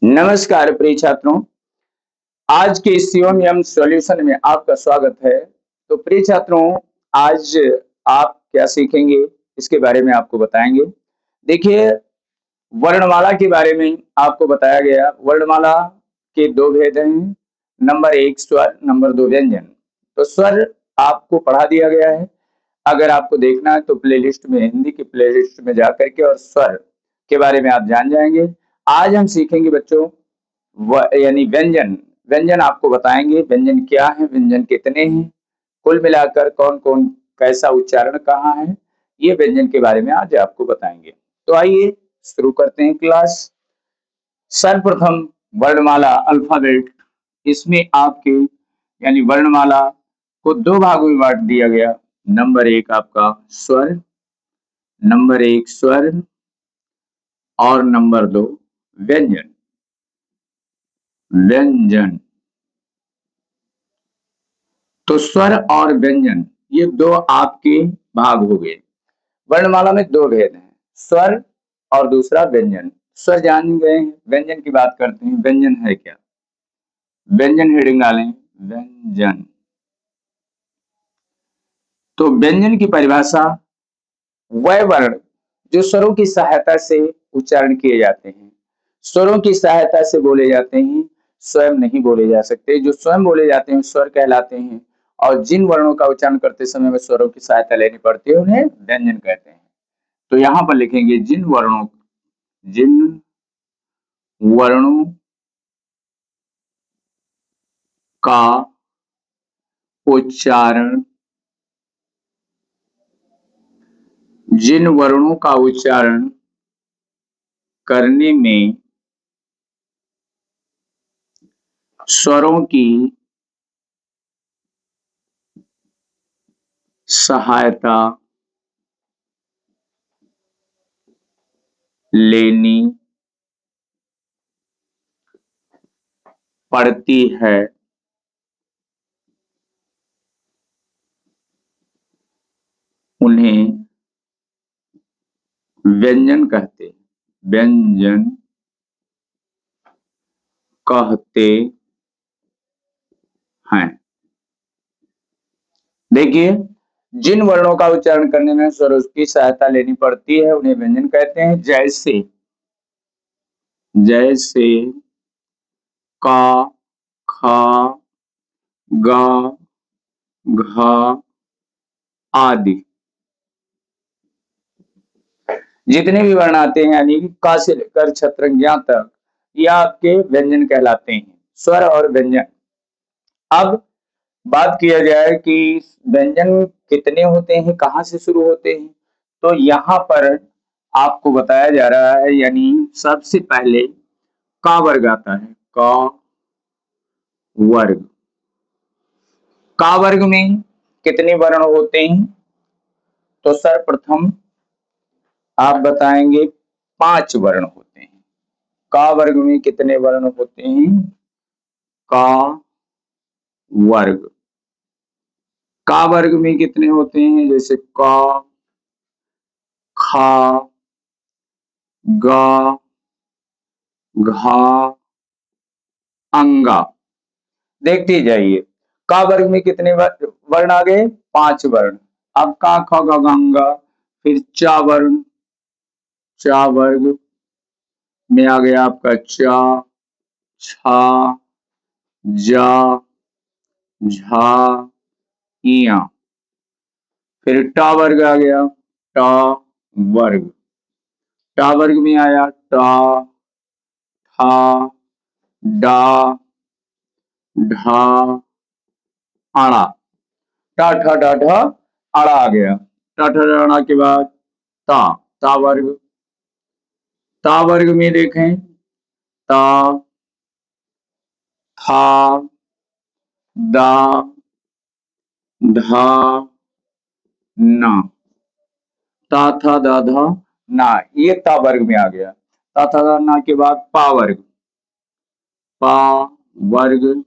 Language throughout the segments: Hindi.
नमस्कार प्रिय छात्रों, आज के इस शिवम यम सॉल्यूशन में आपका स्वागत है। तो प्रिय छात्रों, आज आप क्या सीखेंगे इसके बारे में आपको बताएंगे। देखिए, वर्णमाला के बारे में आपको बताया गया। वर्णमाला के दो भेद हैं, नंबर एक स्वर, नंबर दो व्यंजन। तो स्वर आपको पढ़ा दिया गया है। अगर आपको देखना है तो प्लेलिस्ट में, हिंदी की प्लेलिस्ट में जाकर के और स्वर के बारे में आप जान जाएंगे। आज हम सीखेंगे बच्चों यानी व्यंजन। व्यंजन आपको बताएंगे, व्यंजन क्या है, व्यंजन कितने हैं, कुल मिलाकर कौन कौन कैसा उच्चारण कहाँ है, ये व्यंजन के बारे में आज आपको बताएंगे। तो आइए शुरू करते हैं क्लास। सर्वप्रथम वर्णमाला अल्फाबेट। इसमें आपके यानी वर्णमाला को दो भागों में बांट दिया गया। नंबर एक आपका स्वर, नंबर एक स्वर और नंबर दो व्यंजन। व्यंजन तो स्वर और व्यंजन ये दो आपके भाग हो गए। वर्णमाला में दो भेद हैं, स्वर और दूसरा व्यंजन। स्वर जान गए हैं, व्यंजन की बात करते हैं। व्यंजन है क्या? व्यंजन हेडिंग डालें, व्यंजन। तो व्यंजन की परिभाषा वह वर्ण जो स्वरों की सहायता से उच्चारण किए जाते हैं, स्वरों की सहायता से बोले जाते हैं, स्वयं नहीं बोले जा सकते। जो स्वयं बोले जाते हैं स्वर कहलाते हैं, और जिन वर्णों का उच्चारण करते समय में स्वरों की सहायता लेनी पड़ती है उन्हें व्यंजन कहते हैं। तो यहां पर लिखेंगे जिन वर्णों का उच्चारण जिन वर्णों का उच्चारण करने में स्वरों की सहायता लेनी पड़ती है उन्हें व्यंजन कहते हैं। व्यंजन कहते हैं। देखिए, जिन वर्णों का उच्चारण करने में स्वरों की सहायता लेनी पड़ती है उन्हें व्यंजन कहते हैं। जैसे जैसे का, खा, गा, घा आदि। जितने भी वर्ण आते हैं यानी का से लेकर छत्रज्ञा तक, ये आपके व्यंजन कहलाते हैं, स्वर और व्यंजन। अब बात किया जाए कि व्यंजन कितने होते हैं, कहाँ से शुरू होते हैं। तो यहाँ पर आपको बताया जा रहा है, यानी सबसे पहले का वर्ग आता है। का वर्ग। का वर्ग में कितने वर्ण होते हैं? तो सर्वप्रथम आप बताएंगे 5 वर्ण होते हैं। का वर्ग में कितने वर्ण होते हैं? का वर्ग। का वर्ग में कितने होते हैं? जैसे का, खा, गा, घा, अंगा। देखते जाइए, का वर्ग में कितने वर्ण आ गए? 5 वर्ण। अब का, ख, ग, घ, अंगा, फिर चा वर्ण। चा वर्ग में आ गया आपका चा, छा, जा, झा, इया। फिर टा वर्ग आ गया, टा वर्ग। टा वर्ग में आया टा, ठा, डा, ढा, आड़ा। टा ठा डा ढा आड़ा आ गया। टा ठा डा आड़ा के बाद ता, ता वर्ग। ता वर्ग में देखें ता, था, दा, धा, ना। ता था दा धा ना, ये ता वर्ग में आ गया। ता था दा ना के बाद पा वर्ग। पा वर्ग।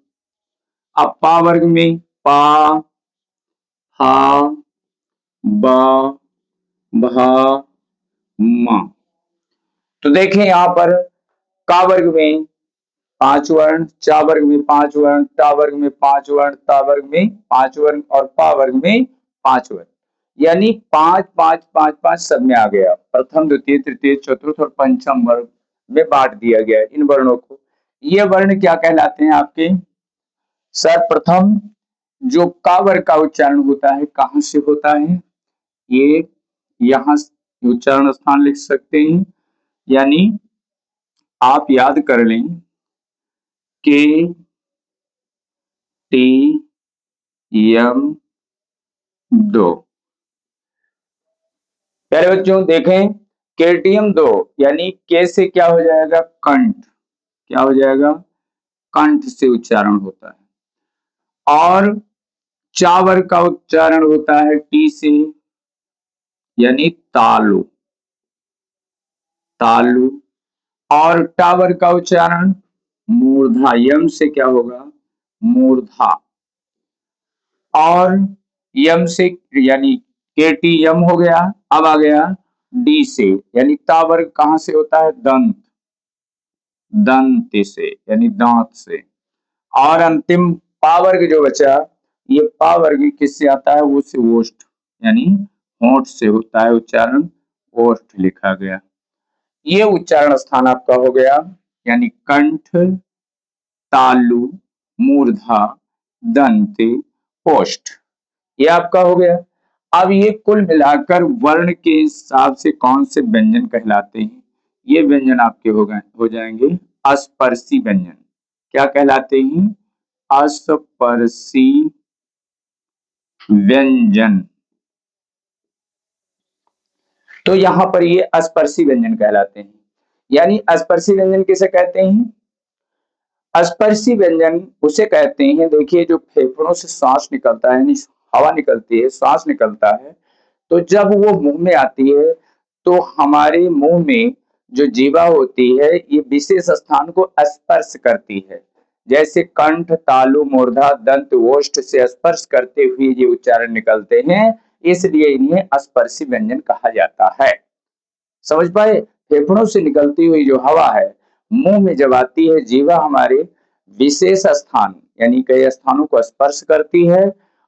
अब पा वर्ग में पा, हा, बा, भा, मा। तो देखें यहां पर का वर्ग में 5 वर्ण, चा वर्ग में 5 वर्ण, टा वर्ग में 5 वर्ण, ता वर्ग में 5 वर्ण और पा वर्ग में 5 वर्ण, यानी 5 5 5 5 सब में आ गया। प्रथम द्वितीय तृतीय चतुर्थ और पंचम वर्ग में बांट दिया गया इन वर्णों को। ये वर्ण क्या कहलाते हैं आपके? सर्वप्रथम जो का वर्ग का उच्चारण होता है कहां से होता है? ये यहां उच्चारण स्थान लिख सकते हैं, यानी आप याद कर लें के टी यम दो। प्यारे बच्चों देखें, केटीएम दो यानी के से क्या हो जाएगा? कंठ। क्या हो जाएगा? कंठ से उच्चारण होता है। और चा वर्ग का उच्चारण होता है टी से, यानी तालु। तालु। और टा वर्ग का उच्चारण मूर्धा। यम से क्या होगा? मूर्धा। और यम से यानी केटी यम हो गया। अब आ गया डी से, यानी ता वर्ग कहां से होता है? दंत। दंत से यानी दांत से। और अंतिम पा वर्ग जो बचा, ये पा वर्ग किससे आता है? वो से ओष्ठ, यानी होंठ से होता है उच्चारण, ओष्ठ लिखा गया। ये उच्चारण स्थान आपका हो गया, यानी कंठ, तालु, मूर्धा, दंत, ओष्ठ, ये आपका हो गया। अब ये कुल मिलाकर वर्ण के हिसाब से कौन से व्यंजन कहलाते हैं? ये व्यंजन आपके हो जाएंगे अस्पर्शी व्यंजन। क्या कहलाते हैं? अस्पर्शी व्यंजन। तो यहां पर ये अस्पर्शी व्यंजन कहलाते हैं। यानी अस्पर्शी व्यंजन किसे कहते हैं? अस्पर्शी व्यंजन उसे कहते हैं, देखिए जो फेफड़ों से सांस निकलता है, यानी हवा निकलती है, सांस निकलता है, तो जब वो मुंह में आती है तो हमारे मुंह में जो जीवा होती है ये विशेष स्थान को स्पर्श करती है। जैसे कंठ, तालु, मूर्धा, दंत, ओष्ठ से स्पर्श करते हुए ये उच्चारण निकलते हैं, इसलिए इन्हें स्पर्शी व्यंजन कहा जाता है। समझ पाए? फेफड़ों से निकलती हुई जो हवा है मुंह में जब आती है, जीवा हमारे विशेष स्थान यानी कई स्थानों को स्पर्श करती है।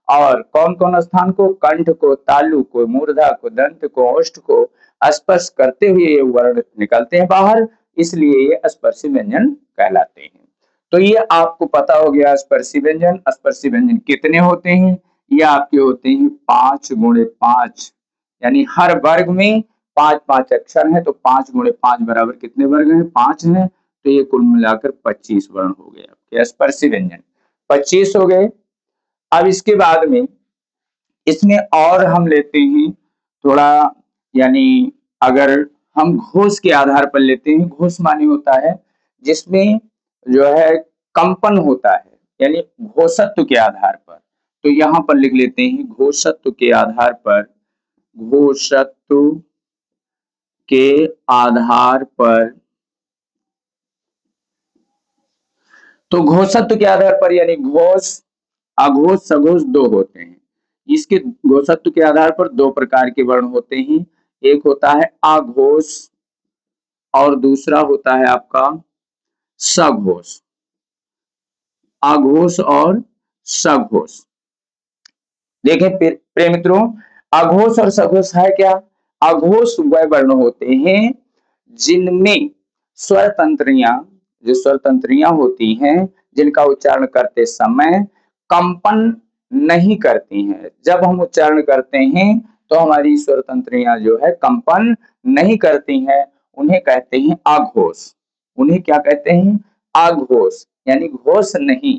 और कौन कौन स्थान को? कंठ को, तालु को, मूर्धा को, दंत को, ओष्ठ को स्पर्श करते हुए ये वर्ण निकलते हैं बाहर, इसलिए ये स्पर्शी व्यंजन कहलाते हैं। तो ये आपको पता हो गया स्पर्शी व्यंजन। स्पर्शी व्यंजन कितने होते हैं? ये आपके होते हैं 5 गुणे 5, यानी हर वर्ग में 5 5 अक्षर हैं, तो 5 गुणे 5 बराबर कितने वर्ग हैं? 5 हैं। तो ये कुल मिलाकर 25 वर्ण हो गए आपके स्पर्शी व्यंजन, 25 हो गए। अब इसके बाद में इसमें और हम लेते हैं थोड़ा, यानी अगर हम घोष के आधार पर लेते हैं, घोष माने होता है जिसमें जो है कंपन होता है, यानी घोषत्व के आधार पर। तो यहां पर लिख लेते हैं घोषत्व के आधार पर। घोषत्व के आधार पर, तो घोषत्व के आधार पर यानी घोष, अघोष, सघोष दो होते हैं। इसके घोषत्व के आधार पर दो प्रकार के वर्ण होते हैं, एक होता है अघोष और दूसरा होता है आपका सघोष। अघोष और सघोष। देखें प्रिय मित्रों, अघोष और सघोष है क्या? अघोष वह वर्ण होते हैं जिनमें स्वर तंत्रियां, जो स्वर तंत्रियां होती हैं, जिनका उच्चारण करते समय कंपन नहीं करती हैं। जब हम उच्चारण करते हैं तो हमारी स्वर तंत्रियां जो है कंपन नहीं करती हैं, उन्हें कहते हैं अघोष। उन्हें क्या कहते हैं? अघोष, यानी घोष नहीं।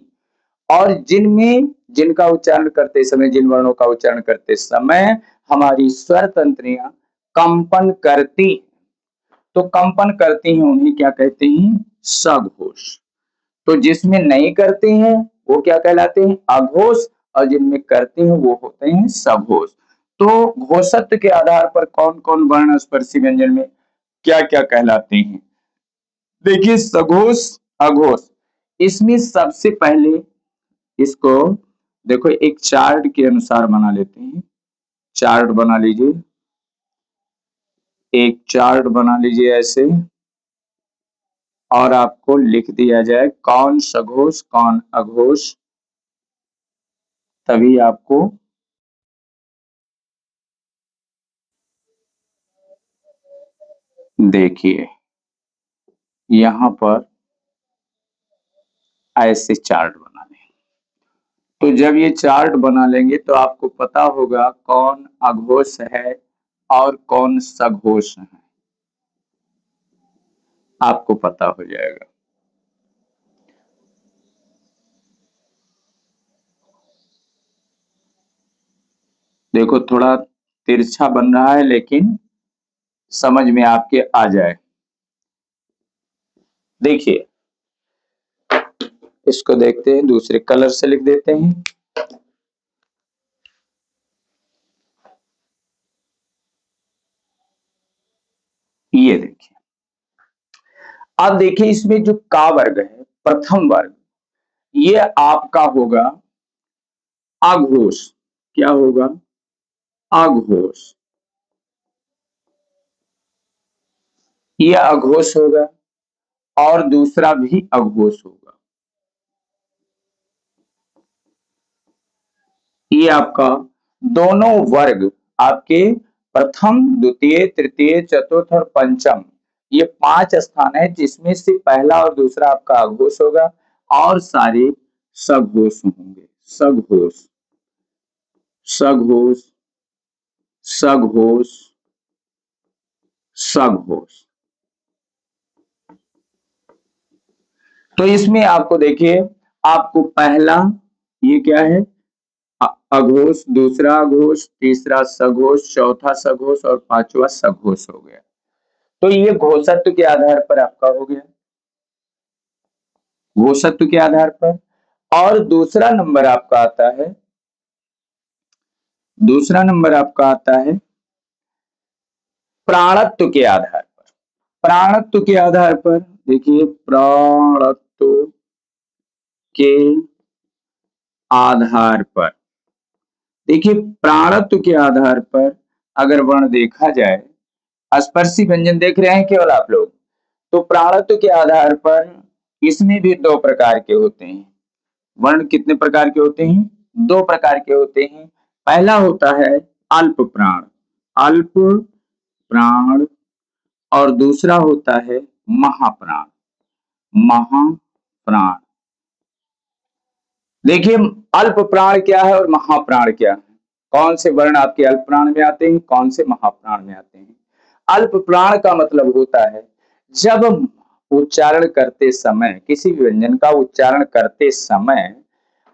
और जिनमें, जिनका उच्चारण करते समय, जिन वर्णों का उच्चारण करते समय हमारी स्वर तंत्रियां कंपन करती, तो कंपन करती हैं, उन्हें क्या कहते हैं? सघोष। तो जिसमें नहीं करते हैं वो क्या कहलाते हैं? अघोष। और जिनमें करते हैं वो होते हैं सघोष। तो घोषत्व के आधार पर कौन कौन वर्ण स्पर्शी व्यंजन में क्या क्या कहलाते हैं? देखिए सघोष, अघोष, इसमें सबसे पहले इसको देखो एक चार्ट के अनुसार बना लेते हैं। चार्ट बना लीजिए, एक चार्ट बना लीजिए ऐसे। और आपको लिख दिया जाए कौन सघोष कौन अघोष, तभी आपको देखिए यहाँ पर ऐसे चार्ट बना लें। तो जब ये चार्ट बना लेंगे तो आपको पता होगा कौन अघोष है और कौन सघोष है, आपको पता हो जाएगा। देखो थोड़ा तिरछा बन रहा है लेकिन समझ में आपके आ जाए। देखिए इसको देखते हैं, दूसरे कलर से लिख देते हैं। ये देखिए, अब देखिए इसमें जो का वर्ग है, प्रथम वर्ग, ये आपका होगा अघोष। क्या होगा? अघोष। ये अघोष होगा और दूसरा भी अघोष होगा। ये आपका दोनों वर्ग आपके प्रथम द्वितीय तृतीय चतुर्थ और पंचम, ये 5 स्थान है जिसमें से पहला और दूसरा आपका अघोष होगा और सारे सघोष होंगे। सघोष, सघोष, सघोष, सघोष। तो इसमें आपको देखिए, आपको पहला ये क्या है? अघोष, दूसरा अघोष, तीसरा सघोष, चौथा सघोष और पांचवा सघोष हो गया। तो ये घोषत्व के आधार पर आपका हो गया, घोषत्व के आधार पर। और दूसरा नंबर आपका आता है, दूसरा नंबर आपका आता है प्राणत्व के आधार पर। प्राणत्व के आधार पर देखिए, प्राणत्व के आधार पर देखिए, प्राणत्व के आधार पर अगर वर्ण देखा जाए, स्पर्शी व्यंजन देख रहे हैं केवल आप लोग, तो प्राणत्व के आधार पर इसमें भी 2 प्रकार के होते हैं। वर्ण कितने प्रकार के होते हैं? 2 प्रकार के होते हैं। पहला होता है अल्प प्राण, अल्प प्राण, और दूसरा होता है महाप्राण, महाप्राण। देखिए अल्प प्राण क्या है और महाप्राण क्या है, कौन से वर्ण आपके अल्प प्राण में आते हैं, कौन से महाप्राण में आते हैं। अल्प प्राण का मतलब होता है जब उच्चारण करते समय, किसी भी व्यंजन का उच्चारण करते समय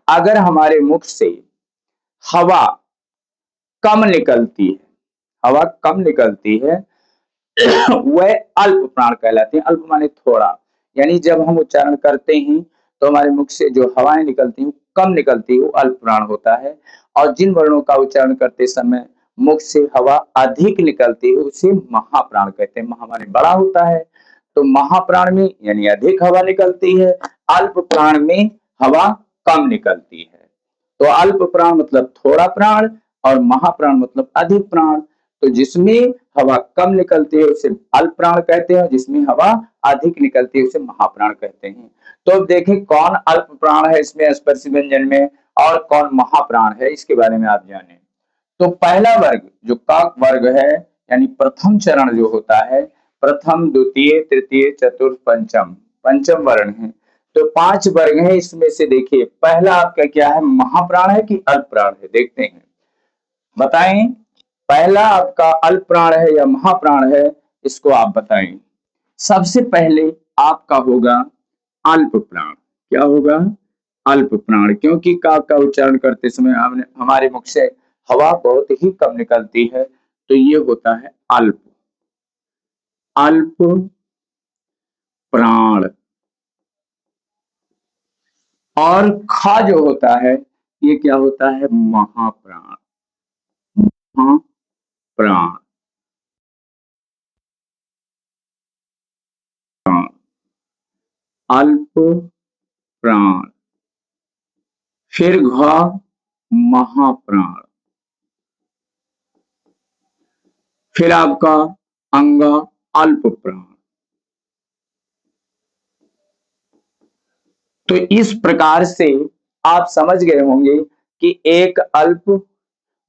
अगर हमारे मुख से हवा कम निकलती है, हवा कम निकलती है, वह अल्प प्राण कहलाते हैं। अल्प माने थोड़ा, यानी जब हम उच्चारण करते हैं तो हमारे मुख से जो हवाएं निकलती हैं कम निकलती है, वो अल्प प्राण होता है। और जिन वर्णों का उच्चारण करते समय मुख से हवा अधिक निकलती है उसे महाप्राण कहते हैं। महा माने बड़ा होता है, तो महाप्राण में यानी अधिक हवा निकलती है, अल्प प्राण में हवा कम निकलती है। तो अल्प प्राण मतलब थोड़ा प्राण और महाप्राण मतलब अधिक प्राण। तो जिसमें हवा कम निकलती है उसे अल्प प्राण कहते हैं, जिसमें हवा अधिक निकलती है उसे महाप्राण कहते हैं। तो अब देखें कौन अल्प प्राण है इसमें स्पर्शी व्यंजन में और कौन महाप्राण है, इसके बारे में आप जानें। तो पहला वर्ग जो का वर्ग है, यानी प्रथम चरण जो होता है, प्रथम द्वितीय तृतीय चतुर्थ पंचम, पंचम वर्ण है। तो 5 वर्ग है, इसमें से देखिए पहला आपका क्या है, महाप्राण है कि अल्प प्राण है, देखते हैं, बताएं पहला आपका अल्प प्राण है या महाप्राण है, इसको आप बताएं। सबसे पहले आपका होगा अल्प प्राण। क्या होगा? अल्प प्राण, क्योंकि का उच्चारण करते समय हमने हमारे मुख से हवा बहुत ही कम निकलती है, तो ये होता है अल्प, अल्प प्राण। और खा जो होता है, ये क्या होता है? महाप्राण, महाप्राण, अल्प प्राण। फिर घ, महाप्राण। फिर आपका अंग, अल्प प्राण। तो इस प्रकार से आप समझ गए होंगे कि एक अल्प,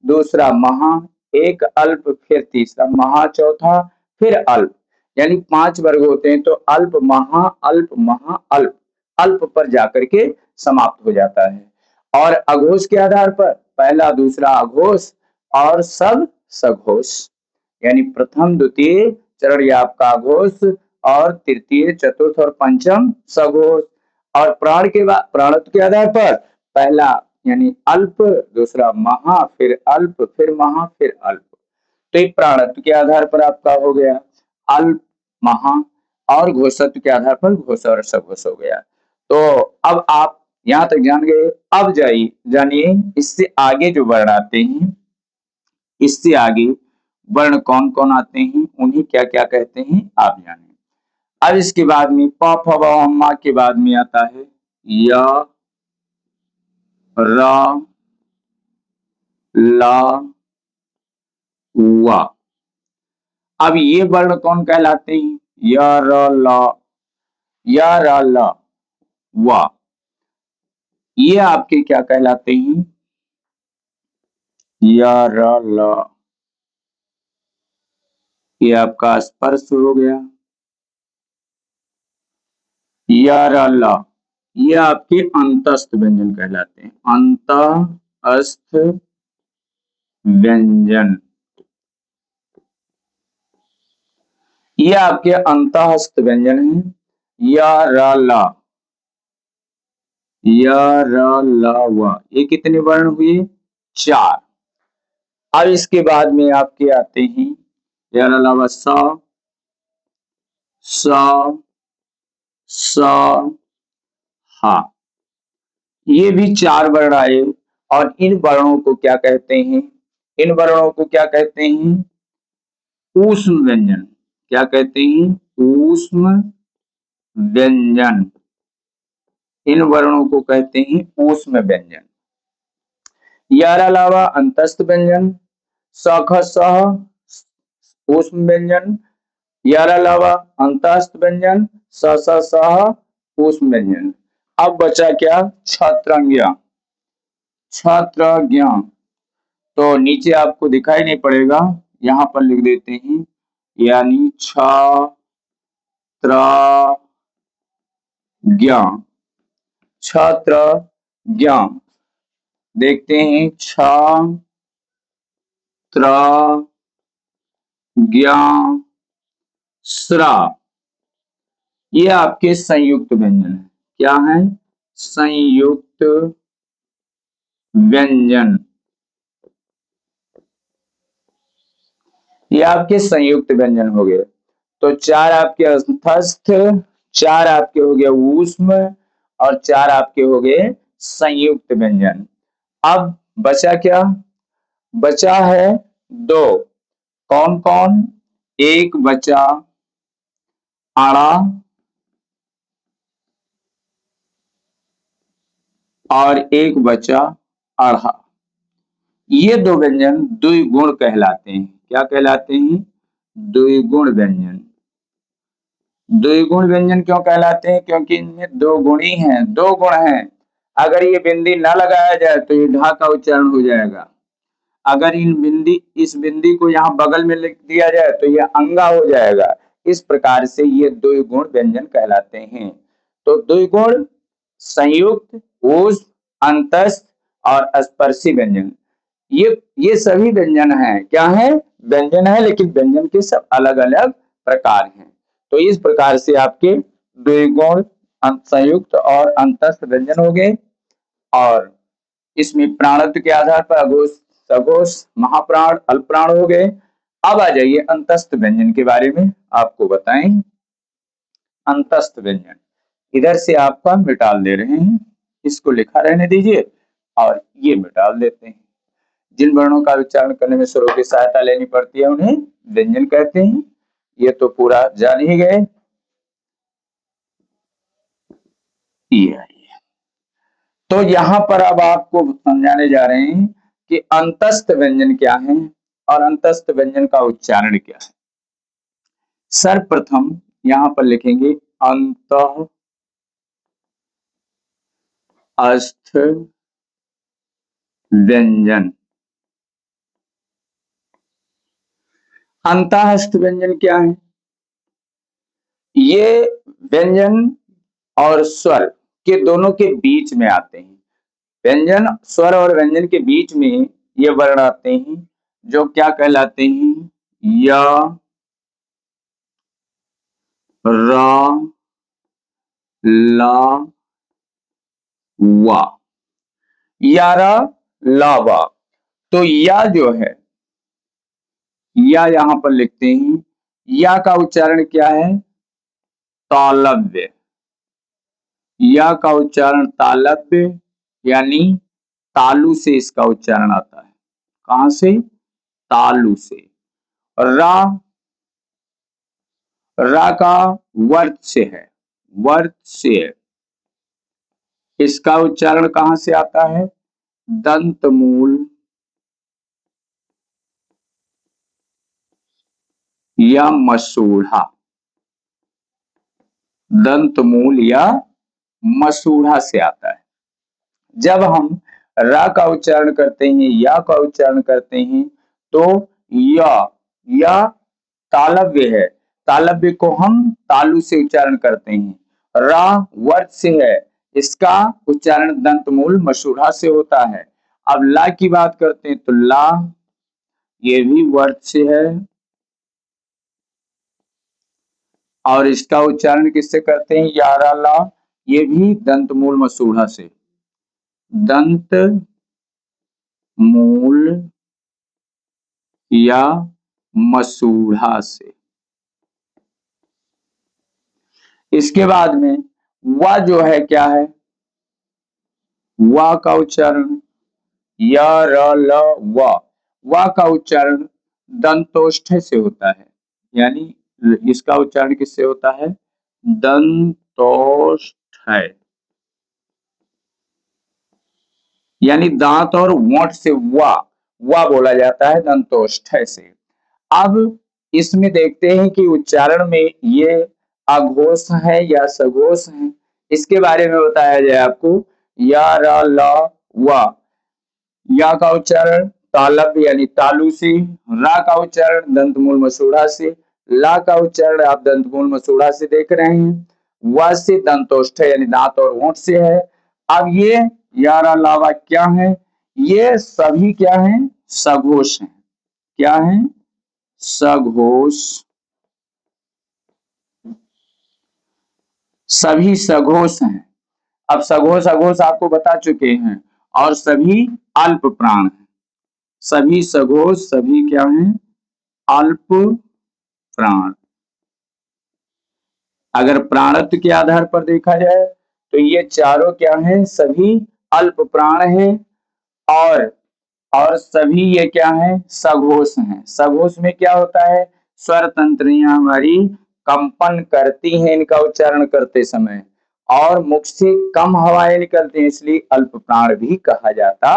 दूसरा महा, एक अल्प, फिर तीसरा महा, चौथा फिर अल्प, यानी 5 वर्ग होते हैं। तो अल्प महा अल्प महा अल्प, अल्प पर जाकर के समाप्त हो जाता है। और अघोष के आधार पर पहला दूसरा अघोष और सब सघोष, यानी प्रथम द्वितीय चरण या आपका अघोष और तृतीय चतुर्थ और पंचम सघोष। और प्राण के बाद प्राणत्व के आधार पर पहला यानी अल्प, दूसरा महा, फिर अल्प, फिर महा, फिर अल्प। तो एक प्राणत्व के आधार पर आपका हो गया अल्प, महा, और घोषत्व के आधार पर घोष और सघोष हो गया। तो अब आप यहां तक जान गए। अब जानिए इससे आगे जो वर्ण आते हैं, इससे आगे वर्ण कौन कौन आते हैं, उन्हें क्या क्या कहते हैं आप जानिए। अब इसके बाद में प फ ब म के बाद में आता है य, र, ल, व। अब ये वर्ण कौन कहलाते हैं? य, र, ल, य, र, ल, व। ये आपके क्या कहलाते हैं? य, र, ल, ये आपका स्पर्श हो गया। य, र, ल, ये आपके अंतस्थ व्यंजन कहलाते हैं। अंतस्थ व्यंजन, ये आपके अंतःस्थ व्यंजन हैं। य, र, ल, य, र, ल, व। ये कितने वर्ण हुए? 4। अब इसके बाद में आपके आते हैं य, र, ल, व, स, स, हा। ये भी 4 वर्ण आए। और इन वर्णों को क्या कहते हैं? इन वर्णों को क्या कहते हैं? ऊष्म व्यंजन। क्या कहते हैं? ऊष्म व्यंजन। इन वर्णों को कहते हैं ऊष्म व्यंजन। यार अलावा अंतस्थ व्यंजन, स, ख, सह ऊष्म व्यंजन, यार अलावा अंतस्थ व्यंजन, स, सह ऊष्म व्यंजन। अब बचा क्या? छत्रज्ञ। छत्रज्ञ तो नीचे आपको दिखाई नहीं पड़ेगा, यहां पर लिख देते हैं, यानी छत्रज्ञ। छत्रज्ञ देखते हैं, छत्रज्ञ श्रा। ये आपके संयुक्त व्यंजन है। क्या है? संयुक्त व्यंजन। ये आपके संयुक्त व्यंजन हो गए। तो 4 आपके अंतस्थ, 4 आपके हो गए ऊष्म, और 4 आपके हो गए संयुक्त व्यंजन। अब बचा क्या? बचा है 2। कौन कौन? एक बचा आड़ा और एक बचा आढ़ा। ये 2 व्यंजन द्विगुण कहलाते हैं। क्या कहलाते हैं? द्विगुण व्यंजन। द्विगुण व्यंजन क्यों कहलाते हैं? क्योंकि इनमें 2 गुण ही हैं, 2 गुण हैं। अगर ये बिंदी न लगाया जाए तो ये ढा का उच्चारण हो जाएगा। अगर इस बिंदी को यहाँ बगल में लिख दिया जाए तो ये अंगा हो जाएगा। इस प्रकार से ये द्विगुण व्यंजन कहलाते हैं। तो द्विगुण, संयुक्त, ऊष्म, अंतस्थ और स्पर्शी व्यंजन, ये सभी व्यंजन हैं। क्या है? व्यंजन है, लेकिन व्यंजन के सब अलग अलग प्रकार हैं। तो इस प्रकार से आपके द्विगुण, संयुक्त और अंतस्थ व्यंजन हो गए। और इसमें प्राणत्व के आधार पर अघोष, सघोष, महाप्राण, अल्पप्राण हो गए। अब आ जाइए अंतस्थ व्यंजन के बारे में आपको बताएं। अंतस्थ व्यंजन इधर से आपका मिटाल दे रहे हैं, इसको लिखा रहने दीजिए और ये मिटाल देते हैं। जिन वर्णों का उच्चारण करने में स्वरों की सहायता लेनी पड़ती है उन्हें व्यंजन कहते हैं। ये तो पूरा जान ही गए। तो यहां पर अब आपको समझाने जा रहे हैं कि अंतस्थ व्यंजन क्या है और अंतस्थ व्यंजन का उच्चारण क्या है। सर्वप्रथम यहां पर लिखेंगे अंत अस्थ व्यंजन। अंतःस्थ व्यंजन क्या है? ये व्यंजन और स्वर के दोनों के बीच में आते हैं। व्यंजन, स्वर और व्यंजन के बीच में ये वर्ण आते हैं जो क्या कहलाते हैं? य, र, ला, वा। यारा, लावा। तो या जो है, या यहां पर लिखते हैं, या का उच्चारण क्या है? तालव्य। या का उच्चारण तालव्य, यानी तालु से इसका उच्चारण आता है। कहां से? तालु से। रा, रा का वर्त से है, वर्त से है। इसका उच्चारण कहां से आता है? दंत मूल या मसूढ़ा। दंत मूल या मसूढ़ा से आता है। जब हम रा का उच्चारण करते हैं, या का उच्चारण करते हैं, तो या तालव्य है। तालव्य को हम तालु से उच्चारण करते हैं। रा वर्त से है, इसका उच्चारण दंतमूल मसूढ़ा से होता है। अब ला की बात करते हैं तो ला, ये भी वर्त से है और इसका उच्चारण किससे करते हैं? यारा ला, ये भी दंतमूल मसूढ़ा से। दंत मूल या मसूढ़ा से। इसके बाद में वा जो है क्या है? वा का उच्चारण या र ल वा, वा का उच्चारण दंतोष्ठ से होता है, यानी इसका उच्चारण किससे होता है? दंतोष्ठ, यानी दांत और वोंठ से वा बोला जाता है दंतोष्ठ से। अब इसमें देखते हैं कि उच्चारण में ये अघोष है या सघोष है, इसके बारे में बताया जाए आपको। या र ल वा, या का उच्चारण तालव्य यानी तालु से, रा का उच्चारण दंतमूल मसूढ़ा से, ला का उच्चारण आप दंतमूल मसूढ़ा से देख रहे हैं, वा से दंतोष्ठ यानी दांत और होंठ से है। अब ये यारा लावा क्या है? ये सभी क्या है? सघोष हैं। क्या है? सघोष। सभी सघोष हैं। अब सघोष अघोष आपको बता चुके हैं, और सभी अल्प प्राण हैं। सभी सघोष, सभी क्या हैं? अल्प प्राण। अगर प्राणत्व के आधार पर देखा जाए तो ये चारों क्या हैं? सभी अल्प प्राण हैं, और सभी ये क्या है? सघोष हैं। सघोष में क्या होता है? स्वर तंत्रियां हमारी कंपन करती हैं इनका उच्चारण करते समय, और मुख से कम हवाएं निकलती हैं, इसलिए अल्प प्राण भी कहा जाता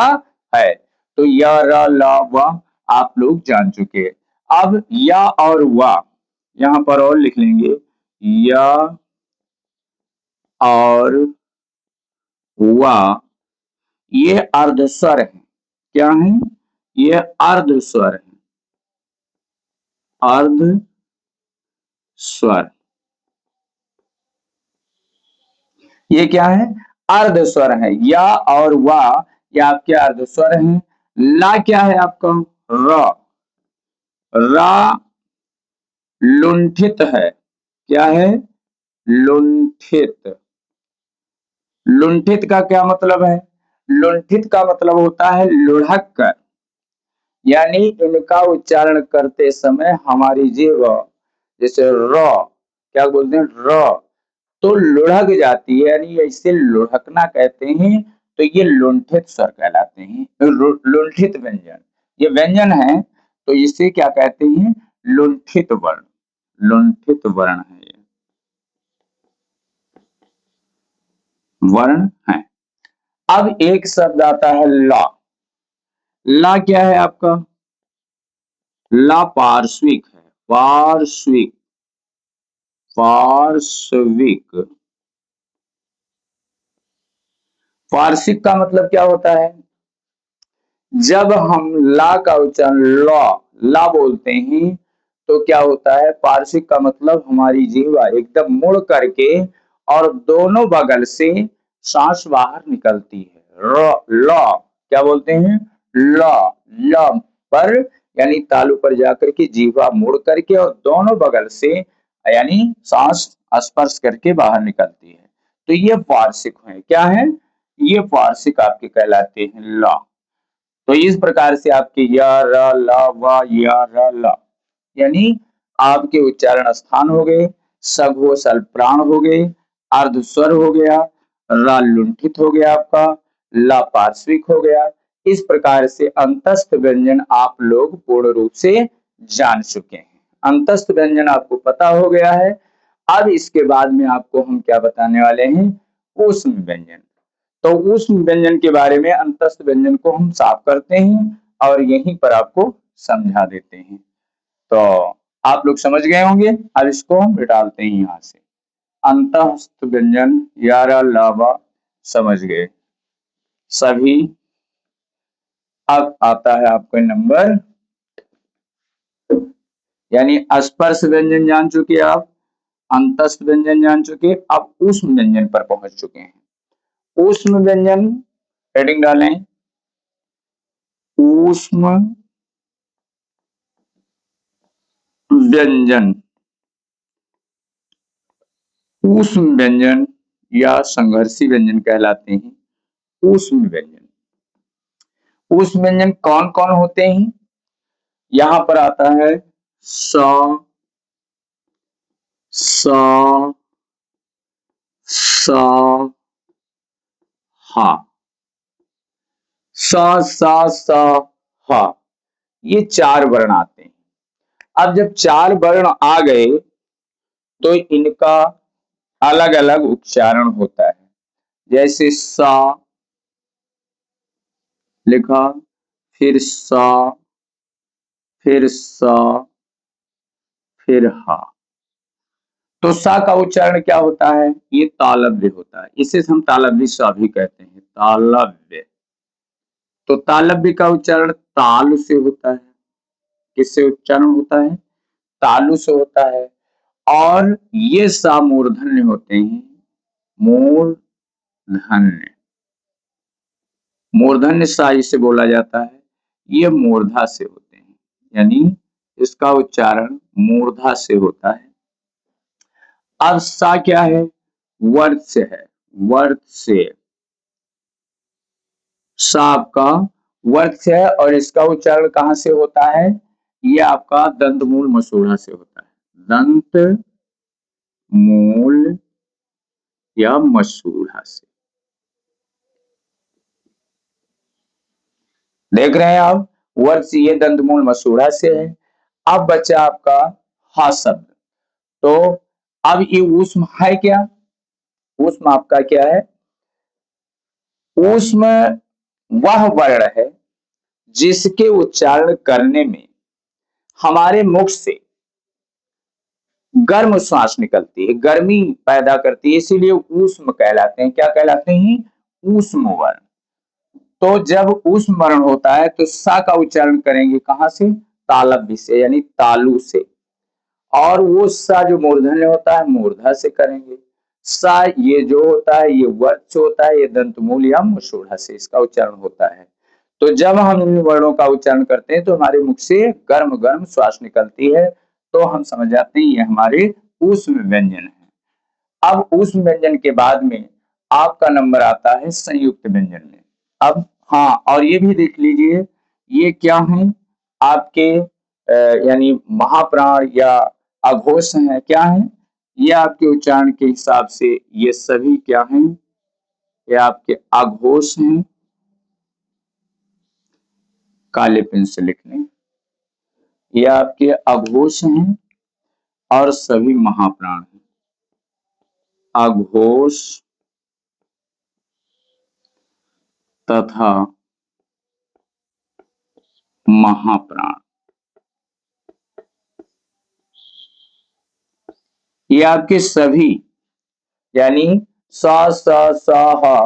है। तो य र ल व आप लोग जान चुके हैं। अब या और वा यहां पर और लिख लेंगे, या और वा ये अर्ध स्वर है। क्या है? ये अर्ध स्वर है। अर्ध स्वर, ये क्या है? अर्ध स्वर है। या और वा ये आपके अर्ध स्वर हैं। ला क्या है आपका? र। रा लुंठित है। क्या है? लुंठित। लुंठित का क्या मतलब है? लुंठित का मतलब होता है लुढ़क कर, यानी इनका उच्चारण करते समय हमारी जीभ जैसे र, क्या बोलते हैं? र, तो लुढ़क जाती है, यानी ऐसे लुढ़कना कहते हैं। तो ये लुंठित स्वर कहलाते हैं, लुंठित व्यंजन। ये व्यंजन है तो इसे क्या कहते हैं? लुंठित वर्ण। लुंठित वर्ण है, ये वर्ण है। अब एक शब्द आता है ला। ला क्या है आपका? ला पार्श्विक है। पार्श्विक, पार्श्विक। फारसिक का मतलब क्या होता है? जब हम ला का उच्चारण ला बोलते हैं तो क्या होता है? पारसिक का मतलब हमारी जीवा एकदम मुड़ करके और दोनों बगल से सांस बाहर निकलती है। ल क्या बोलते हैं? ल ल पर यानी तालु पर जाकर के जीवा मुड़ करके और दोनों बगल से यानी सांस स्पर्श करके बाहर निकलती है। तो ये वार्षिक है। क्या है? ये वार्षिक आपके कहलाते हैं ला। तो इस प्रकार से आपके य र ल व य र ल यानी आपके उच्चारण स्थान हो गए, सघो सल प्राण हो गए, अर्ध स्वर हो गया, र लुंठित हो गया आपका, ल पार्श्विक हो गया। इस प्रकार से अंतस्थ व्यंजन आप लोग पूर्ण रूप से जान चुके हैं। अंतस्थ व्यंजन आपको पता हो गया है। अब इसके बाद में आपको हम क्या बताने वाले हैं? ऊष्म व्यंजन। तो उस व्यंजन के बारे में अंतस्थ व्यंजन को हम साफ करते हैं और यहीं पर आपको समझा देते हैं। तो आप लोग समझ गए होंगे। अब इसको हम डालते हैं यहाँ से। अंतस्थ व्यंजन यारा लावा समझ गए सभी। अब आता है आपका नंबर, यानी स्पर्श व्यंजन जान चुके आप, अंतस्थ व्यंजन जान चुके, अब ऊष्म व्यंजन पर पहुंच चुके हैं। ऊष्म व्यंजन हेडिंग डालें, ऊष्म व्यंजन। ऊष्म व्यंजन या संघर्षी व्यंजन कहलाते हैं ऊष्म व्यंजन। ऊष्म व्यंजन कौन कौन होते हैं? यहां पर आता है स, स, स, हा। स, स, स, हा। ये चार वर्ण आते हैं। अब जब चार वर्ण आ गए तो इनका अलग अलग उच्चारण होता है। जैसे सा लिखा, फिर सा, फिर सा, फिर हा। तो सा का उच्चारण क्या होता है? ये तालव्य होता है। इसे हम तालव्य सा भी कहते हैं, तालव्य। तो तालव्य का उच्चारण तालु से होता है। किससे उच्चारण होता है? तालु से होता है। और ये सा मूर्धन्य होते हैं। मूर्धन्य, मूर्धन्य सा इसे बोला जाता है। ये मूर्धा से होते हैं, यानी इसका उच्चारण मूर्धा से होता है। अब सा क्या है? वर्त से है, वर्त से। सा आपका वर्त से है और इसका उच्चारण कहां से होता है? ये आपका दंत मूल मसूढ़ा से होता है। दंत मूल या मसूढ़ा से। देख रहे हैं आप, वर्त से ये दंत मूल मसूढ़ा से है। अब बचा आपका हा शब्द। तो अब ये ऊष्म है क्या? ऊष्म आपका क्या है? ऊष्म वह वर्ण है जिसके उच्चारण करने में हमारे मुख से गर्म श्वास निकलती है, गर्मी पैदा करती है, इसीलिए ऊष्म कहलाते हैं। क्या कहलाते हैं? ऊष्म वर्ण। तो जब ऊष्म वर्ण होता है तो सा का उच्चारण करेंगे कहां से? तालव्य से, यानी तालु से। और वो सा जो मूर्धन्य होता है मूर्धा से करेंगे। सा ये जो होता है ये वर्त से होता है, ये दंतमूल या मसूढ़ा से इसका उच्चारण होता है। तो जब हम इन वर्णों का उच्चारण करते हैं तो हमारे मुख से गर्म गर्म श्वास निकलती है। तो हम समझ जाते हैं ये हमारे ऊष्म व्यंजन है। अब ऊष्म व्यंजन के बाद में आपका नंबर आता है संयुक्त व्यंजन में। अब हाँ, और ये भी देख लीजिए ये क्या है आपके यानी महाप्राण या अघोष हैं। क्या है? ये आपके उच्चारण के हिसाब से ये सभी क्या हैं? ये आपके अघोष हैं। काले पेन से लिख लें, ये आपके अघोष हैं और सभी महाप्राण हैं। अघोष तथा महाप्राण, ये आपके सभी यानी सा सा सा हा,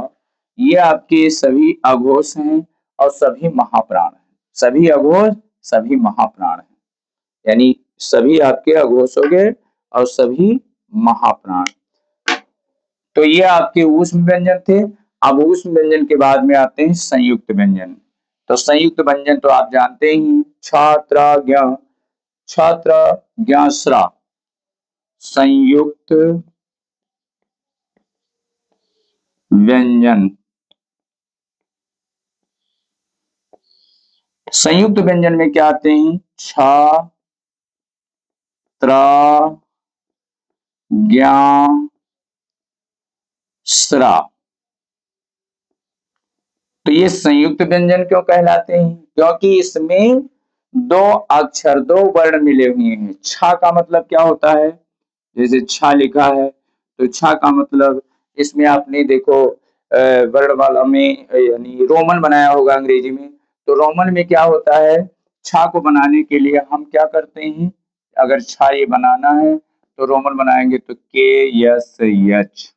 ये आपके सभी अघोष हैं और सभी महाप्राण हैं। सभी अघोष, सभी महाप्राण हैं, यानी सभी आपके अघोष हो गए और सभी महाप्राण। तो ये आपके ऊष्म व्यंजन थे। अब ऊष्म व्यंजन के बाद में आते हैं संयुक्त व्यंजन। तो संयुक्त व्यंजन तो आप जानते ही, छात्र ज्ञ, छात्र ज्ञ स्रा, संयुक्त व्यंजन। संयुक्त व्यंजन में क्या आते हैं? छ, त्र, ज्ञ, स्रा। तो ये संयुक्त व्यंजन क्यों कहलाते हैं? क्योंकि इसमें दो अक्षर, दो वर्ण मिले हुए हैं। छ का मतलब क्या होता है? जैसे छ लिखा है तो छ का मतलब, इसमें आपने देखो वर्णमाला में यानी रोमन बनाया होगा अंग्रेजी में। तो रोमन में क्या होता है? छ को बनाने के लिए हम क्या करते हैं? अगर छ ये बनाना है तो रोमन बनाएंगे तो के यस यच,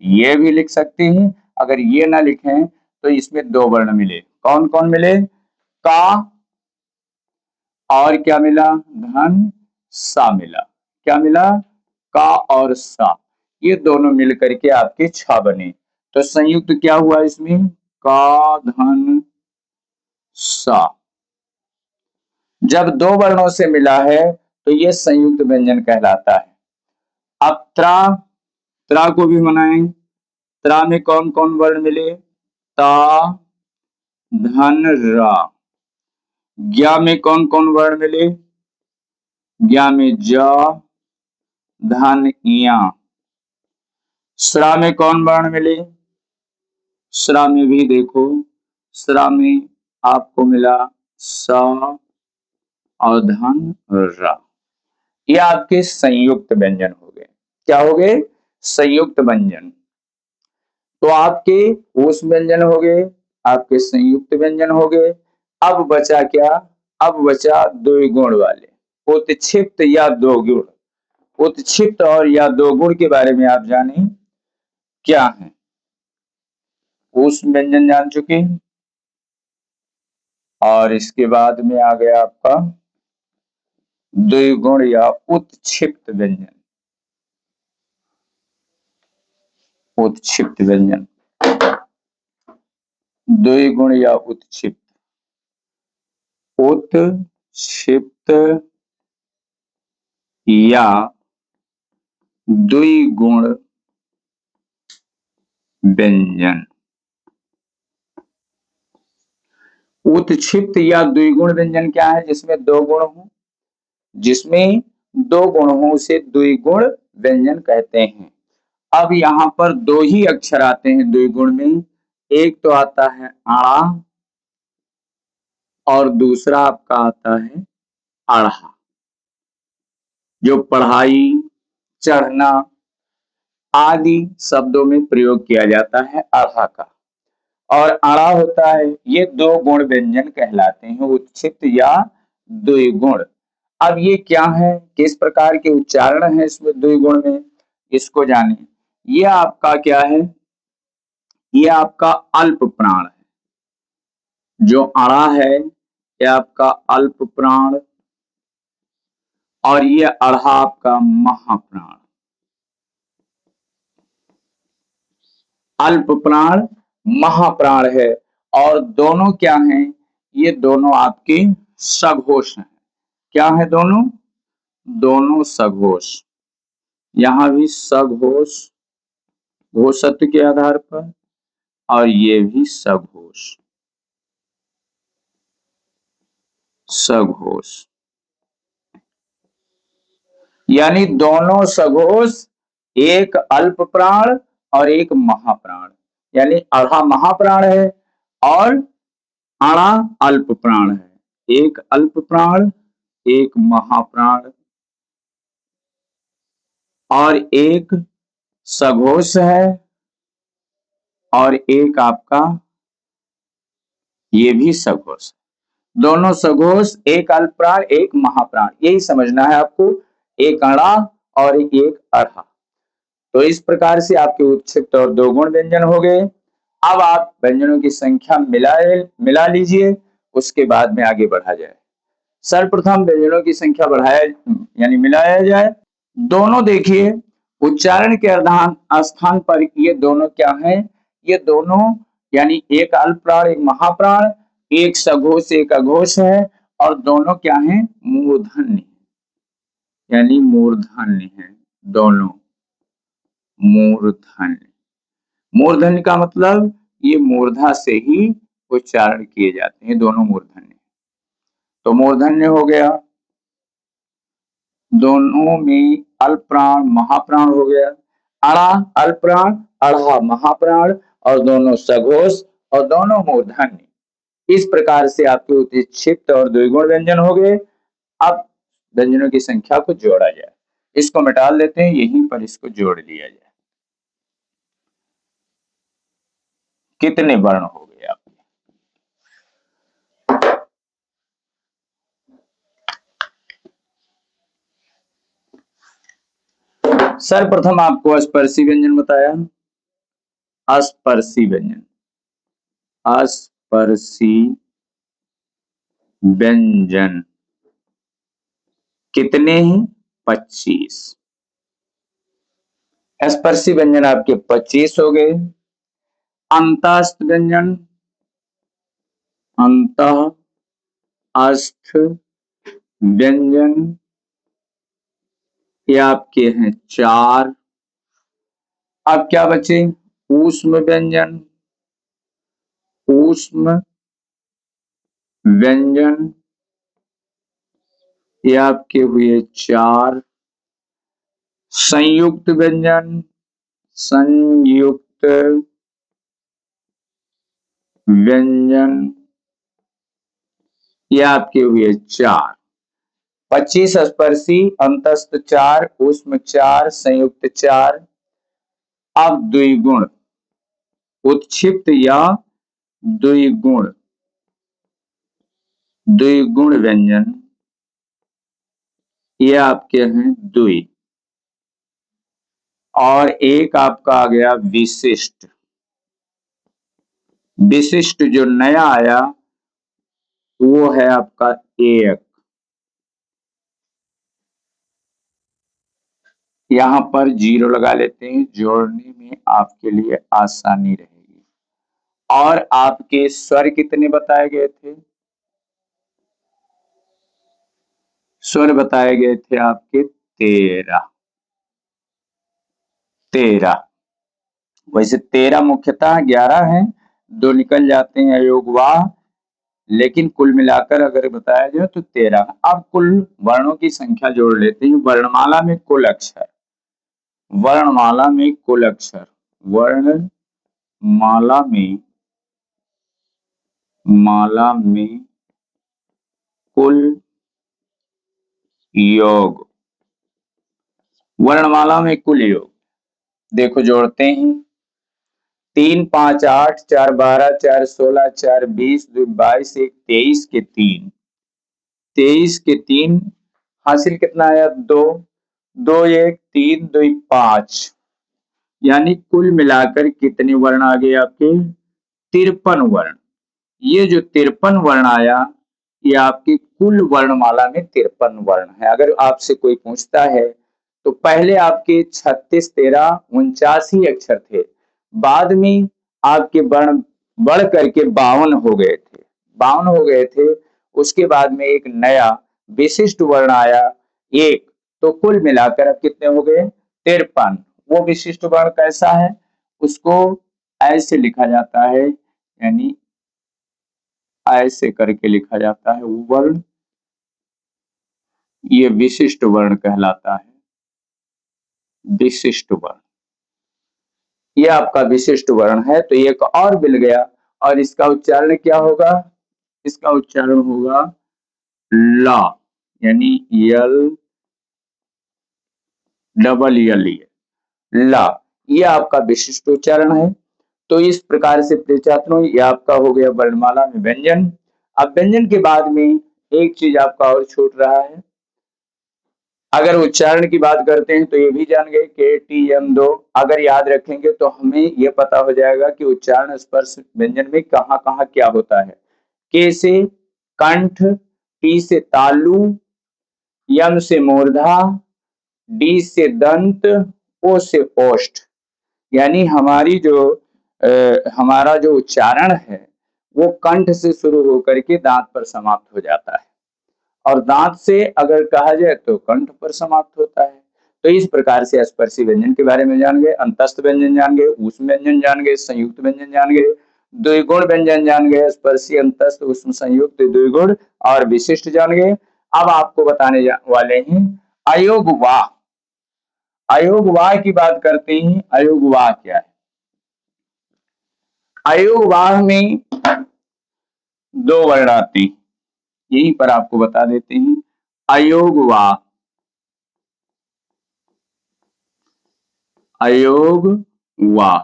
ये भी लिख सकते हैं। अगर ये ना लिखें तो इसमें दो वर्ण मिले। कौन कौन मिले? का और क्या मिला? धन सा मिला। क्या मिला? का और सा, ये दोनों मिल करके आपके छ बने। तो संयुक्त क्या हुआ इसमें? का धन सा। जब दो वर्णों से मिला है तो ये संयुक्त व्यंजन कहलाता है। अब त्रा, त्रा को भी बनाएं। त्रा में कौन कौन वर्ण मिले? ता, धन, रा। ज्ञा में कौन कौन वर्ण मिले? ज्ञा में ज, धन, या। स्रा में कौन वर्ण मिले? स्रा में भी देखो, स्रा में आपको मिला स और धन, रा। ये आपके संयुक्त व्यंजन हो गए। क्या हो गए? संयुक्त व्यंजन। तो आपके ऊष्म व्यंजन हो गए, आपके संयुक्त व्यंजन हो गए। अब बचा क्या? अब बचा द्विगुण वाले, उत्क्षिप्त या दो गुण। उत्क्षिप्त और या दो गुण के बारे में आप जाने क्या है? ऊष्म व्यंजन जान चुके हैं, और इसके बाद में आ गया आपका द्विगुण या उत्क्षिप्त व्यंजन। उत्क्षिप्त व्यंजन, द्विगुण या उत्क्षिप्त। उत्क्षिप्त या द्विगुण व्यंजन। उत्क्षिप्त या द्विगुण व्यंजन क्या है? जिसमें दो गुण हो, जिसमें दो गुण हो उसे द्विगुण व्यंजन कहते हैं। अब यहाँ पर दो ही अक्षर आते हैं द्विगुण में। एक तो आता है आ और दूसरा आपका आता है आढ़ा, जो पढ़ाई, चढ़ना आदि शब्दों में प्रयोग किया जाता है आढ़ा का, और आड़ा होता है। ये दो गुण व्यंजन कहलाते हैं, उत्क्षिप्त या द्विगुण। अब ये क्या है? किस प्रकार के उच्चारण है इसमें द्विगुण में, इसको जानिए। ये आपका क्या है? ये आपका अल्प प्राण है। जो अड़ा है ये आपका अल्प प्राण, और ये अढ़ा आपका महाप्राण। अल्प प्राण, महाप्राण है, और दोनों क्या हैं? ये दोनों आपके सघोष हैं। क्या है दोनों? दोनों सघोष। यहां भी सघोष, घोषत्व के आधार पर, और ये भी सघोष, सघोष। यानी दोनों सघोष, एक अल्प प्राण और एक महाप्राण। यानी आधा महाप्राण है और आड़ा अल्प प्राण है। एक अल्प प्राण, एक महाप्राण, और एक सघोष है, और एक आपका ये भी सघोष। दोनों सघोष, एक अल्प प्राण, एक महाप्राण, यही समझना है आपको। एक अड़ा और एक अढ़ा। तो इस प्रकार से आपके उत्क्षिप्त और दोगुण व्यंजन हो गए। अब आप व्यंजनों की संख्या मिला लीजिए, उसके बाद में आगे बढ़ा जाए। सर्वप्रथम व्यंजनों की संख्या बढ़ाया यानी मिलाया जाए। दोनों देखिए उच्चारण के स्थान पर ये दोनों क्या है, ये दोनों यानी एक अल्पप्राण एक महाप्राण, एक सघोष एक अघोष है, और दोनों क्या है, मूर्धन्य यानी मूर्धन्य है, दोनों मूर्धन्य। मूर्धन्य का मतलब ये मूर्धा से ही उच्चारण किए जाते हैं, दोनों मूर्धन्य। तो मूर्धन्य हो गया, दोनों में अल्पप्राण महाप्राण हो गया, अड़ा अल्पप्राण अड़ा महाप्राण, और दोनों सघोष और दोनों मूर्धन्य। इस प्रकार से आपके उत्क्षिप्त और द्विगुण व्यंजन हो गए। अब व्यंजनों की संख्या को जोड़ा जाए, इसको मिटा लेते हैं, यहीं पर इसको जोड़ लिया जाए। कितने वर्ण हो गए आपके? सर्वप्रथम आपको स्पर्शी व्यंजन बताया, अस्पर्शी व्यंजन, अस्पर्शी व्यंजन कितने हैं? 25। स्पर्शी व्यंजन आपके 25 हो गए। अंतःस्थ व्यंजन, अंतःस्थ व्यंजन ये आपके हैं 4। अब क्या बचे? ऊष्म व्यंजन, ऊष्म व्यंजन ये आपके हुए 4। संयुक्त व्यंजन, संयुक्त व्यंजन ये आपके हुए 4। 25 स्पर्शी, अंतस्थ 4, ऊष्म 4, संयुक्त 4। अब द्विगुण, उत्क्षिप्त या द्विगुण, द्विगुण व्यंजन ये आपके हैं 2। और एक आपका आ गया विशिष्ट। विशिष्ट जो नया आया वो है आपका 1। यहां पर 0 लगा लेते हैं, जोड़ने में आपके लिए आसानी रहेगी। और आपके स्वर कितने बताए गए थे? स्वर बताए गए थे आपके 13। 13 वैसे 13 मुख्यतः 11 हैं, 2 निकल जाते हैं अयोगवाह, लेकिन कुल मिलाकर अगर बताया जाए तो 13। अब कुल वर्णों की संख्या जोड़ लेते हैं। वर्णमाला में कुल अक्षर, वर्णमाला में कुल अक्षर, वर्णमाला में कुल योग, वर्णमाला में कुल योग देखो जोड़ते हैं। 3 5 8 4 12 4 16 4 20 2 22 1 23 के 3, 23 के 3 हासिल कितना आया? 2 2 1 3 2 5, यानी कुल मिलाकर कितने वर्ण आ गए आपके? 53 वर्ण। ये जो 53 वर्ण आया ये आपकी कुल वर्णमाला में 53 वर्ण है। अगर आपसे कोई पूछता है तो पहले आपके 36 13 49 ही अक्षर थे, बाद में आपके वर्ण बढ़ करके 52 हो गए थे, 52 हो गए थे। उसके बाद में एक नया विशिष्ट वर्ण आया 1, तो कुल मिलाकर अब कितने हो गए? 53। वो विशिष्ट वर्ण कैसा है? उसको ऐसे लिखा जाता है, यानी ऐसे करके लिखा जाता है वर्ण, ये विशिष्ट वर्ण कहलाता है। विशिष्ट वर्ण ये आपका विशिष्ट वर्ण है। तो एक और मिल गया, और इसका उच्चारण क्या होगा? इसका उच्चारण होगा ला, यानी यल डबल यल, ला। ये आपका विशिष्ट उच्चारण है। तो इस प्रकार से प्रिय छात्रों ये आपका हो गया वर्णमाला में व्यंजन। अब व्यंजन के बाद में एक चीज आपका और छूट रहा है, अगर उच्चारण की बात करते हैं तो ये भी जान गए KTM2। अगर याद रखेंगे तो हमें ये पता हो जाएगा कि उच्चारण स्पर्श व्यंजन में कहाँ कहाँ क्या होता है। के से कंठ, टी से तालु, यम से मूर्धा, डी से दंत, ओ से ओष्ठ। यानी हमारा जो उच्चारण है वो कंठ से शुरू होकर के दांत पर समाप्त हो जाता है, और दांत से अगर कहा जाए तो कंठ पर समाप्त होता है। तो इस प्रकार से स्पर्शी व्यंजन के बारे में जान गए, अंतस्थ व्यंजन जान गए, ऊष्म व्यंजन जान गए, संयुक्त व्यंजन जान गए, द्विगुण व्यंजन जान गए, स्पर्शी, अंतस्थ, ऊष्म, संयुक्त, द्विगुण और विशिष्ट जान गए। अब आपको बताने वाले हैं अयोग वाह। अयोग वाह की बात करते हैं। अयोग वाह क्या है? अयोग वाह में दो वर्ण आते हैं, यहीं पर आपको बता देते हैं। अयोग वाह, अयोग वाह।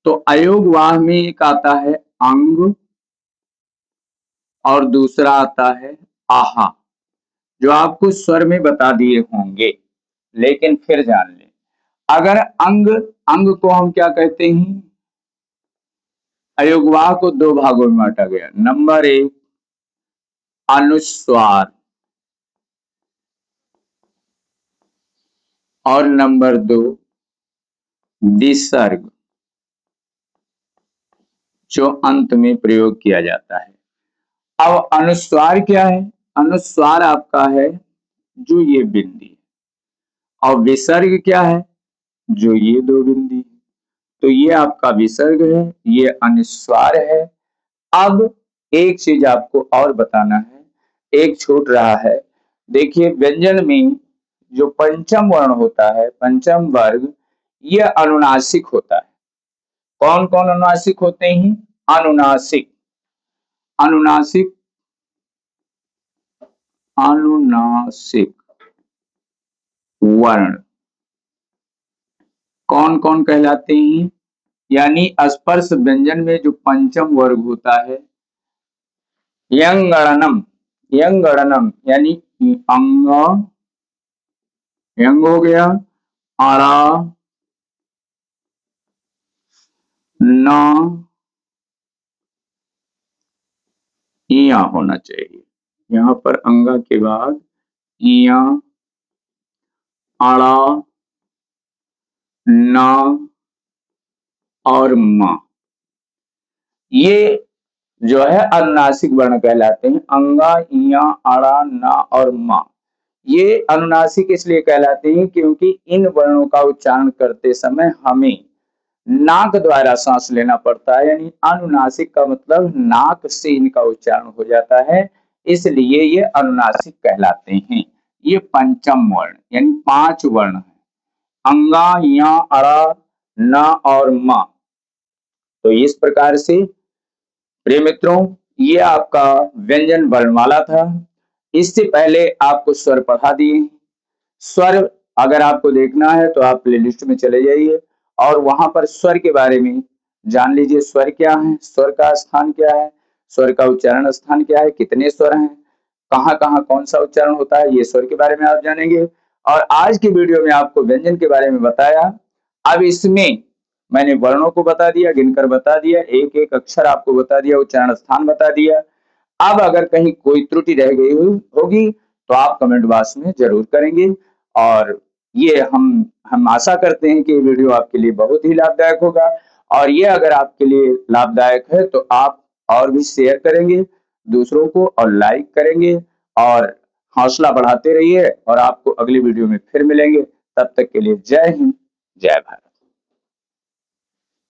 तो अयोग वाह में एक आता है अंग और दूसरा आता है आहा, जो आपको स्वर में बता दिए होंगे, लेकिन फिर जान लें। अगर अंग, अंग को हम क्या कहते हैं? अयोग वाह को दो भागों में बांटा गया। नंबर 1 अनुस्वार और नंबर 2 विसर्ग, जो अंत में प्रयोग किया जाता है। अब अनुस्वार क्या है? अनुस्वार आपका है जो ये बिंदी, और विसर्ग क्या है? जो ये दो बिंदी। तो ये आपका विसर्ग है, ये अनुस्वार है। अब एक चीज आपको और बताना है, एक छूट रहा है। देखिए व्यंजन में जो पंचम वर्ण होता है, पंचम वर्ग, यह अनुनासिक होता है। कौन कौन अनुनासिक होते हैं? अनुनासिक, अनुनासिक, अनुनासिक वर्ण कौन कौन कहलाते हैं? यानी स्पर्श व्यंजन में जो पंचम वर्ग होता है, यंगणनम, यंगणनम यानी अंग, यंग हो गया, आड़ा, न, इया होना चाहिए। यहाँ पर अंगा के बाद इया, आड़ा, न और म, ये जो है अनुनासिक वर्ण कहलाते हैं। अंगा, इया, आड़ा, न और म, ये अनुनासिक इसलिए कहलाते हैं क्योंकि इन वर्णों का उच्चारण करते समय हमें नाक द्वारा सांस लेना पड़ता है। यानी अनुनासिक का मतलब नाक से इनका उच्चारण हो जाता है, इसलिए ये अनुनासिक कहलाते हैं। ये पंचम वर्ण यानी 5 वर्ण है, अंगा, या, अड़ा, न और म। तो इस प्रकार से प्रिय मित्रों, ये आपका व्यंजन वर्णमाला था। इससे पहले आपको स्वर पढ़ा दिए। स्वर अगर आपको देखना है तो आप प्लेलिस्ट में चले जाइए और वहां पर स्वर के बारे में जान लीजिए। स्वर क्या है, स्वर का स्थान क्या है, स्वर का उच्चारण स्थान क्या है, कितने स्वर हैं, कहाँ कहाँ कौन सा उच्चारण होता है, ये स्वर के बारे में आप जानेंगे। और आज की वीडियो में आपको व्यंजन के बारे में बताया। अब इसमें मैंने वर्णों को बता दिया, गिनकर बता दिया, एक एक अक्षर आपको बता दिया, उच्चारण स्थान बता दिया। अब अगर कहीं कोई त्रुटि रह गई होगी तो आप कमेंट बॉक्स में जरूर करेंगे। और ये हम आशा करते हैं कि ये वीडियो आपके लिए बहुत ही लाभदायक होगा, और ये अगर आपके लिए लाभदायक है तो आप और भी शेयर करेंगे दूसरों को और लाइक करेंगे, और हौसला बढ़ाते रहिए। और आपको अगली वीडियो में फिर मिलेंगे, तब तक के लिए जय हिंद, जय भारत।